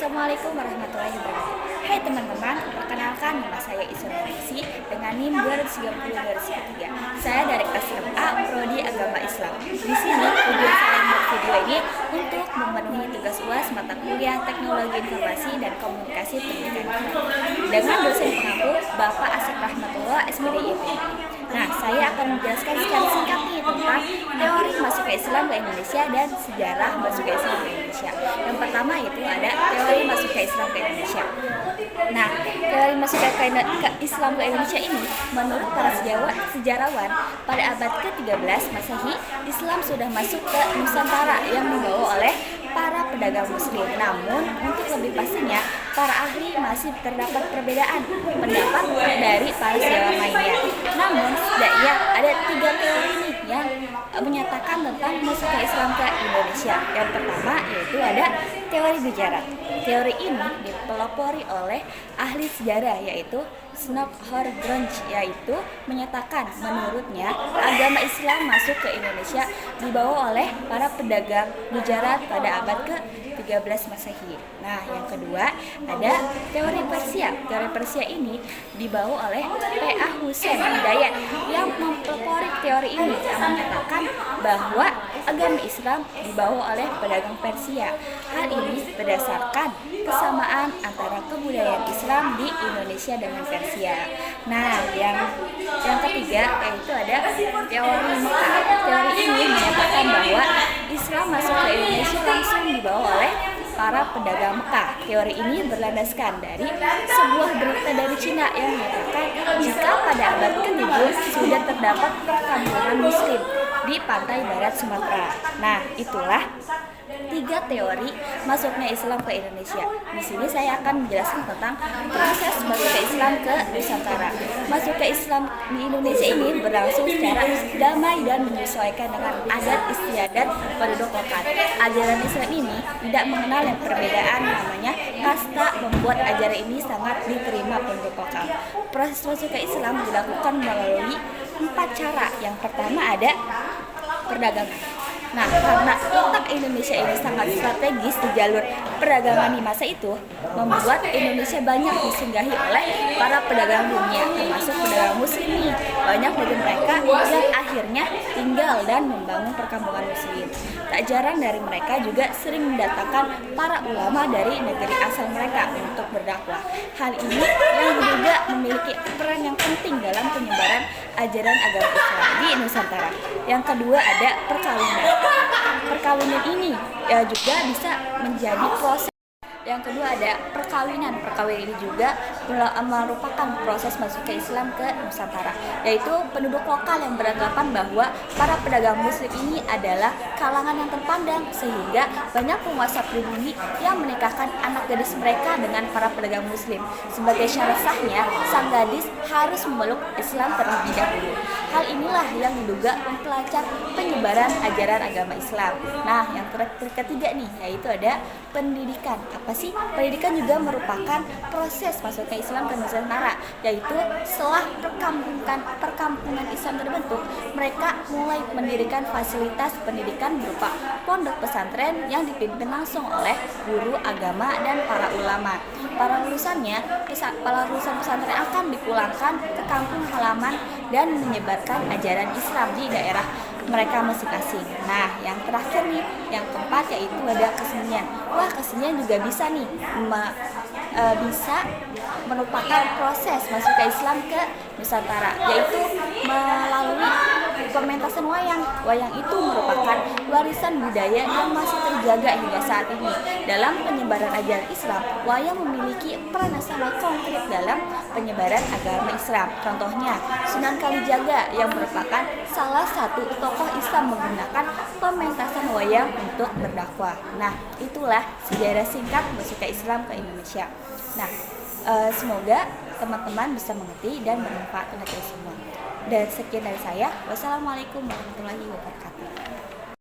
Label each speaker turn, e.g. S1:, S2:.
S1: Assalamualaikum warahmatullahi wabarakatuh. Hai teman-teman, perkenalkan nama saya Isra dengan NIM 230-203. Saya dari kelas 6A Prodi Agama Islam. Di sini tujuan saya membuat video ini untuk memenuhi tugas UAS mata kuliah Teknologi Informasi dan Komunikasi Pendidikan dengan dosen pengampu Bapak Asep Rahmatullah SPDIP. Nah, saya akan menjelaskan secara singkat nih tentang teori masuknya Islam ke Indonesia dan sejarah masuknya Islam ke Indonesia. Yang pertama itu ada teori masuknya Islam ke Indonesia. Nah, teori masuknya Islam ke Indonesia ini menurut para sejarawan pada abad ke-13 Masehi, Islam sudah masuk ke Nusantara yang dibawa oleh para pedagang muslim. Namun, untuk lebih pastinya, para ahli masih terdapat perbedaan pendapat dari para sejarawan lainnya. Namun, setidaknya ada 3 teori nih yang menyatakan tentang masuknya Islam ke Indonesia. Yang pertama yaitu ada teori Gujarat. Teori ini dipelopori oleh ahli sejarah yaitu Snopkhor Grunge, yaitu menyatakan menurutnya agama Islam masuk ke Indonesia dibawa oleh para pedagang Gujarat pada abad ke-13 Masehi. Nah, yang kedua ada teori Persia. Teori Persia ini dibawa oleh P.A. Hussein Hidayat yang mempelopori teori ini yang menyatakan bahwa agama Islam dibawa oleh pedagang Persia. Hal ini berdasarkan kesamaan antara kebudayaan Islam di Indonesia dengan Persia. Nah, yang ketiga yaitu ada teori Mekah. Teori ini menyatakan bahwa Islam masuk ke Indonesia langsung dibawa oleh para pedagang Mekah. Teori ini berlandaskan dari sebuah berita dari Cina yang menyatakan jika pada abad ke-7 sudah terdapat perkampungan muslim di pantai barat Sumatera. Nah, itulah 3 teori masuknya Islam ke Indonesia. Di sini saya akan menjelaskan tentang proses masuknya Islam ke Nusantara. Masuknya Islam di Indonesia ini berlangsung secara damai dan menyesuaikan dengan adat istiadat penduduk lokal. Ajaran Islam ini tidak mengenal yang perbedaan namanya kasta, membuat ajaran ini sangat diterima penduduk lokal. Proses masuknya Islam dilakukan melalui 4 cara. Yang pertama ada perdagangan. Nah, karena letak Indonesia ini sangat strategis di jalur perdagangan di masa itu, membuat Indonesia banyak disinggahi oleh para pedagang dunia, termasuk pedagang muslim nih. Banyak dari mereka yang akhirnya tinggal dan membangun perkampungan muslim. Tak jarang dari mereka juga sering mendatangkan para ulama dari negeri asal mereka untuk berdakwah. Hal ini yang diduga memiliki peran yang penting dalam penyebaran ajaran agama Islam di Nusantara. Yang kedua ada perkawinan. Perkawinan ini juga bisa menjadi proses. Yang kedua ada perkawinan. Perkawinan ini juga merupakan proses masuknya Islam ke Nusantara, yaitu penduduk lokal yang beranggapan bahwa para pedagang muslim ini adalah kalangan yang terpandang, sehingga banyak penguasa pribumi yang menikahkan anak gadis mereka dengan para pedagang muslim. Sebagai syarat sahnya, sang gadis harus memeluk Islam terlebih dahulu. Hal inilah yang diduga mempelacak penyebaran ajaran agama Islam. Nah, yang ketiga nih, yaitu ada pendidikan. Apa sih? Pendidikan juga merupakan proses masuknya Islam ke Nusantara, yaitu setelah perkampungan Islam terbentuk, mereka mulai mendirikan fasilitas pendidikan berupa pondok pesantren yang dipimpin langsung oleh guru agama dan para ulama. Para lulusan pesantren akan dipulangkan ke kampung halaman dan menyebarkan ajaran Islam di daerah mereka masing-masing. Nah, yang terakhir nih, yang keempat yaitu ada kesenian. Wah, kesenian juga bisa nih bisa merupakan proses masuknya Islam ke Nusantara, yaitu melalui pementasan wayang. Wayang itu merupakan warisan budaya yang masih terjaga hingga saat ini. Dalam penyebaran ajaran Islam, wayang memiliki peran yang sangat konkret dalam penyebaran agama Islam. Contohnya, Sunan Kalijaga yang merupakan salah satu tokoh Islam menggunakan pementasan wayang untuk berdakwah. Nah, itulah sejarah singkat masuknya Islam ke Indonesia. Nah, semoga teman-teman bisa mengerti dan bermanfaat untuk kita semua. Dan sekian dari saya. Wassalamualaikum warahmatullahi wabarakatuh.